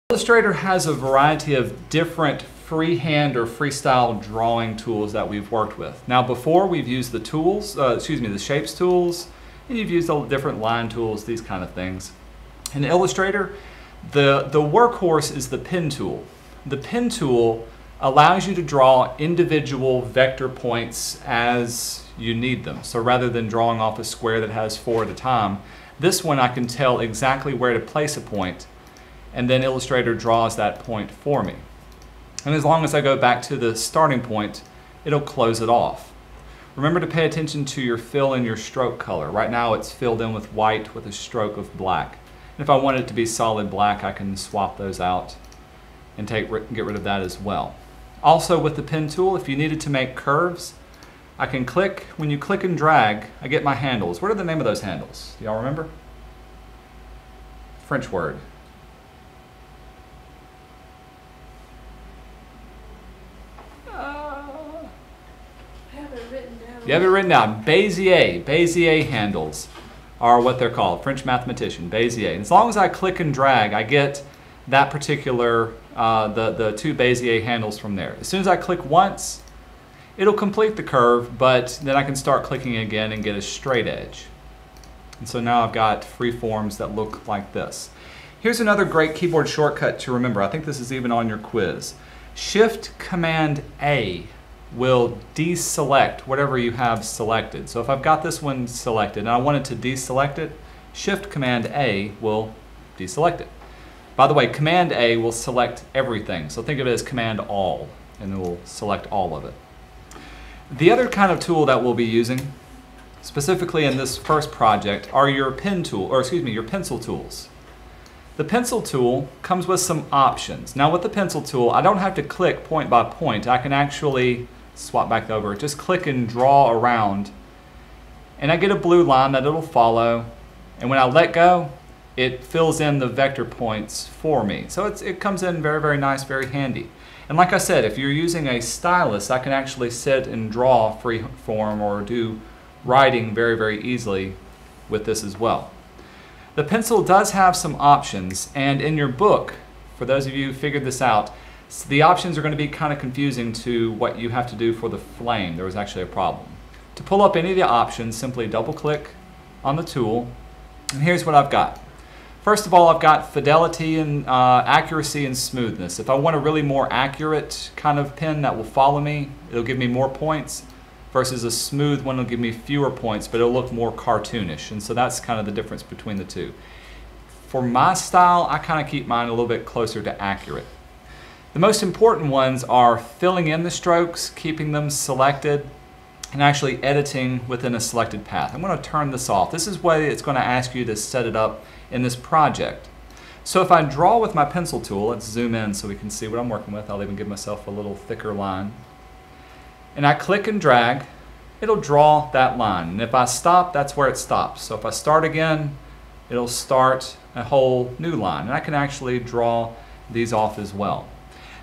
Illustrator has a variety of different freehand or freestyle drawing tools that we've worked with. Now before we've used the tools, the shapes tools, and you've used all the different line tools, these kind of things. In Illustrator, the workhorse is the pen tool. The pen tool allows you to draw individual vector points as you need them. So rather than drawing off a square that has 4 at a time, this one I can tell exactly where to place a point, and then Illustrator draws that point for me. And as long as I go back to the starting point, it'll close it off. Remember to pay attention to your fill and your stroke color. Right now it's filled in with white with a stroke of black. And if I want it to be solid black, I can swap those out and get rid of that as well. Also with the pen tool, if you needed to make curves, I can click. When you click and drag, I get my handles. What are the name of those handles? Do y'all remember? French word. You have it written down. Bezier handles are what they're called. French mathematician, Bezier. And as long as I click and drag, I get that particular, the 2 Bezier handles from there. As soon as I click once, it'll complete the curve, but then I can start clicking again and get a straight edge. And so now I've got free forms that look like this. Here's another great keyboard shortcut to remember. I think this is even on your quiz. Shift-Command-A will deselect whatever you have selected. So if I've got this one selected and I wanted to deselect it, Shift-Command-A will deselect it. By the way, Command-A will select everything. So think of it as Command-All, and it will select all of it. The other kind of tool that we'll be using, specifically in this first project, are your your pencil tools. The pencil tool comes with some options. Now with the pencil tool, I don't have to click point by point. I can actually swap back over, just click and draw around, and I get a blue line that it'll follow, and when I let go, it fills in the vector points for me. So it comes in very, very nice, very handy. And like I said, if you're using a stylus, I can actually sit and draw free form or do writing very, very easily with this as well. The pencil does have some options, and in your book, for those of you who figured this out, the options are going to be kind of confusing to what you have to do for the flame. There was actually a problem. To pull up any of the options, simply double click on the tool, and here's what I've got. First of all, I've got fidelity and accuracy and smoothness. If I want a really more accurate kind of pen that will follow me, it'll give me more points, versus a smooth one will give me fewer points, but it'll look more cartoonish. And so that's kind of the difference between the two. For my style, I kind of keep mine a little bit closer to accurate. The most important ones are filling in the strokes, keeping them selected, and actually editing within a selected path. I'm going to turn this off. This is why it's going to ask you to set it up in this project. So if I draw with my pencil tool, let's zoom in so we can see what I'm working with. I'll even give myself a little thicker line. And I click and drag, it'll draw that line. And if I stop, that's where it stops. So if I start again, it'll start a whole new line. And I can actually draw these off as well.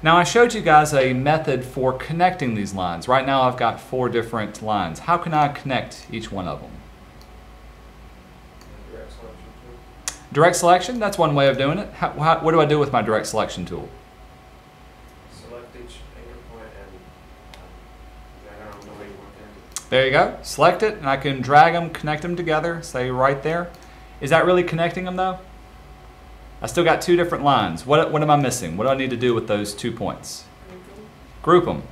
Now I showed you guys a method for connecting these lines. Right now I've got 4 different lines. How can I connect each one of them? Direct selection, that's one way of doing it. What do I do with my direct selection tool? Select each finger point and drag them the way you want them. There you go. Select it and I can drag them, connect them together, say right there. Is that really connecting them though? I still got 2 different lines. What am I missing? What do I need to do with those 2 points? Group them.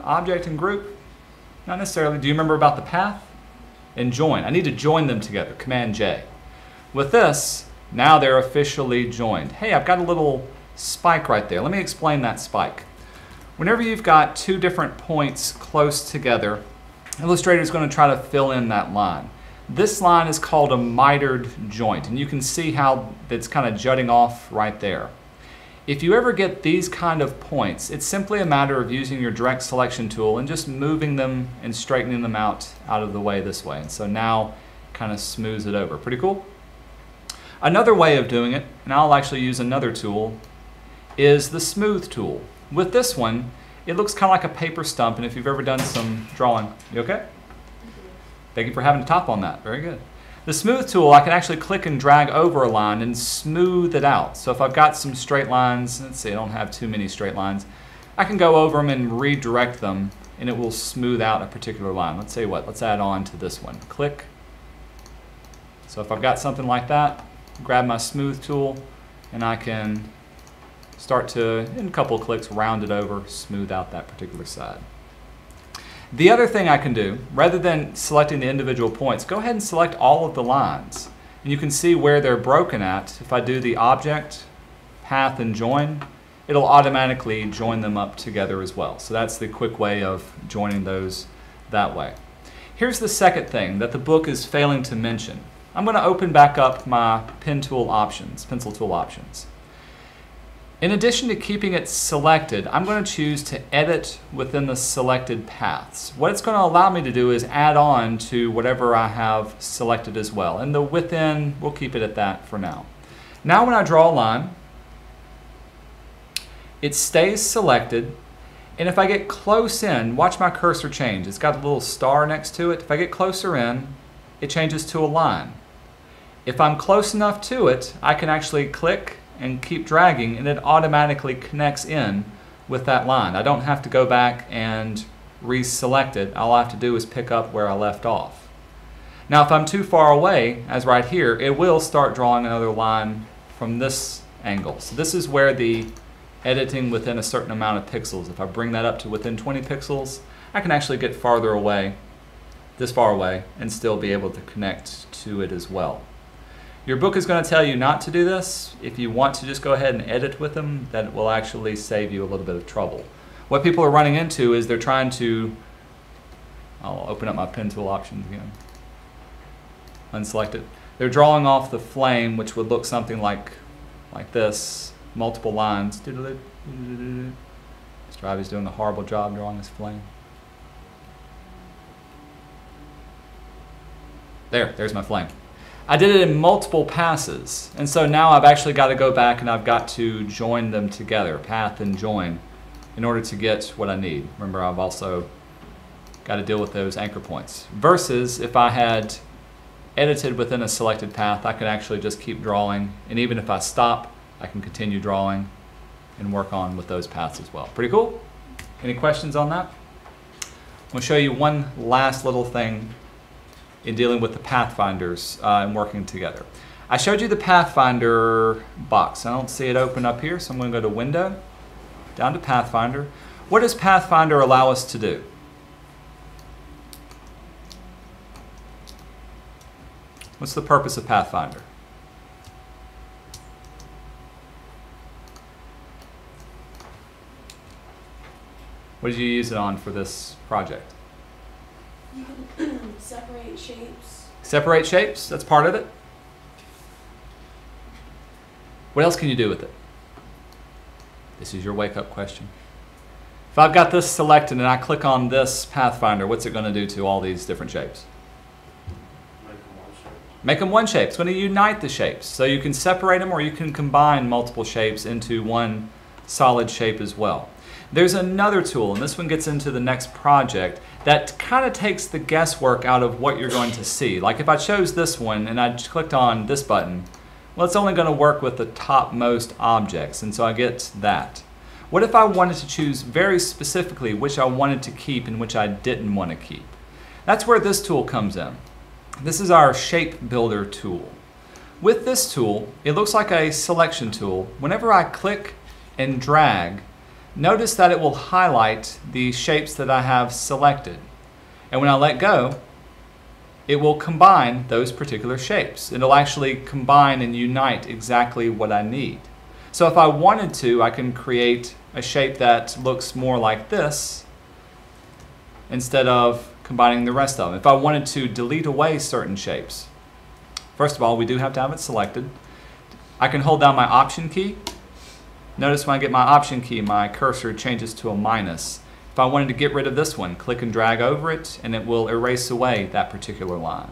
Object and group? Not necessarily. Do you remember about the path? And join. I need to join them together. Command J. With this, now they're officially joined. Hey, I've got a little spike right there. Let me explain that spike. Whenever you've got 2 different points close together, Illustrator is going to try to fill in that line. This line is called a mitered joint, and you can see how it's kind of jutting off right there. If you ever get these kind of points, it's simply a matter of using your direct selection tool and just moving them and straightening them out of the way this way. And so now kind of smooths it over. Pretty cool? Another way of doing it, and I'll actually use another tool, is the smooth tool. With this one, it looks kind of like a paper stump, and if you've ever done some drawing, you okay? Thank you for having to top on that. Very good. The smooth tool, I can actually click and drag over a line and smooth it out. So if I've got some straight lines, let's see, I don't have too many straight lines, I can go over them and redirect them and it will smooth out a particular line. Let's say what, let's add on to this one. Click. So if I've got something like that, grab my smooth tool and I can start to, in a couple of clicks, round it over, smooth out that particular side. The other thing I can do, rather than selecting the individual points, go ahead and select all of the lines. And you can see where they're broken at. If I do the object, path, and join, it'll automatically join them up together as well. So that's the quick way of joining those that way. Here's the second thing that the book is failing to mention. I'm going to open back up my pen tool options, pencil tool options. In addition to keeping it selected, I'm going to choose to edit within the selected paths. What it's going to allow me to do is add on to whatever I have selected as well. And the within, we'll keep it at that for now. Now when I draw a line, it stays selected. And if I get close in, watch my cursor change. It's got a little star next to it. If I get closer in, it changes to a line. If I'm close enough to it, I can actually click and keep dragging and it automatically connects in with that line. I don't have to go back and reselect it. All I have to do is pick up where I left off. Now if I'm too far away, as right here, it will start drawing another line from this angle. So this is where the editing within a certain amount of pixels, if I bring that up to within 20 pixels, I can actually get farther away, this far away, and still be able to connect to it as well. Your book is going to tell you not to do this. If you want to just go ahead and edit with them, that will actually save you a little bit of trouble. What people are running into is they're trying to, I'll open up my pen tool options again, unselect it. They're drawing off the flame, which would look something like this, multiple lines. Mr. Ivy's doing a horrible job drawing this flame. There's my flame. I did it in multiple passes, and so now I've actually got to go back and I've got to join them together, path and join, in order to get what I need. Remember, I've also got to deal with those anchor points. Versus if I had edited within a selected path, I could actually just keep drawing, and even if I stop, I can continue drawing and work on with those paths as well. Pretty cool? Any questions on that? I'm going to show you one last little thing in dealing with the Pathfinders and working together. I showed you the Pathfinder box. I don't see it open up here, so I'm going to go to Window, down to Pathfinder. What does Pathfinder allow us to do? What's the purpose of Pathfinder? What did you use it on for this project? You can separate shapes. Separate shapes, that's part of it. What else can you do with it? This is your wake-up question. If I've got this selected and I click on this Pathfinder, what's it going to do to all these different shapes? Make them one shape. Make them one shape. It's going to unite the shapes. So you can separate them or you can combine multiple shapes into one solid shape as well. There's another tool, and this one gets into the next project, that kind of takes the guesswork out of what you're going to see. Like if I chose this one and I clicked on this button, well, it's only going to work with the topmost objects, and so I get that. What if I wanted to choose very specifically which I wanted to keep and which I didn't want to keep? That's where this tool comes in. This is our Shape Builder tool. With this tool, it looks like a selection tool. Whenever I click and drag, notice that it will highlight the shapes that I have selected. And when I let go, it will combine those particular shapes. It'll actually combine and unite exactly what I need. So if I wanted to, I can create a shape that looks more like this instead of combining the rest of them. If I wanted to delete away certain shapes, first of all, we do have to have it selected. I can hold down my Option key. Notice when I get my Option key, my cursor changes to a minus. If I wanted to get rid of this one, click and drag over it, and it will erase away that particular line.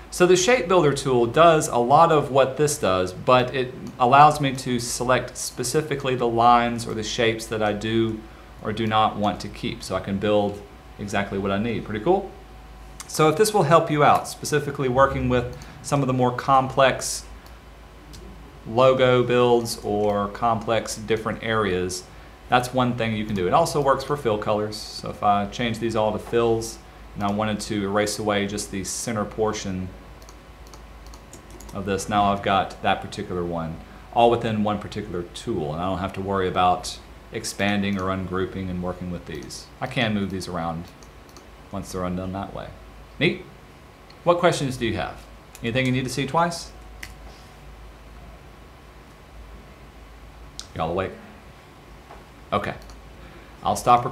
So the Shape Builder tool does a lot of what this does, but it allows me to select specifically the lines or the shapes that I do or do not want to keep, so I can build exactly what I need. Pretty cool? So if this will help you out, specifically working with some of the more complex logo builds or complex different areas, that's one thing you can do. It also works for fill colors. So if I change these all to fills and I wanted to erase away just the center portion of this, now I've got that particular one all within one particular tool, and I don't have to worry about expanding or ungrouping and working with these. I can move these around once they're undone that way. Neat. What questions do you have? Anything you need to see twice? Y'all awake? Okay. I'll stop recording.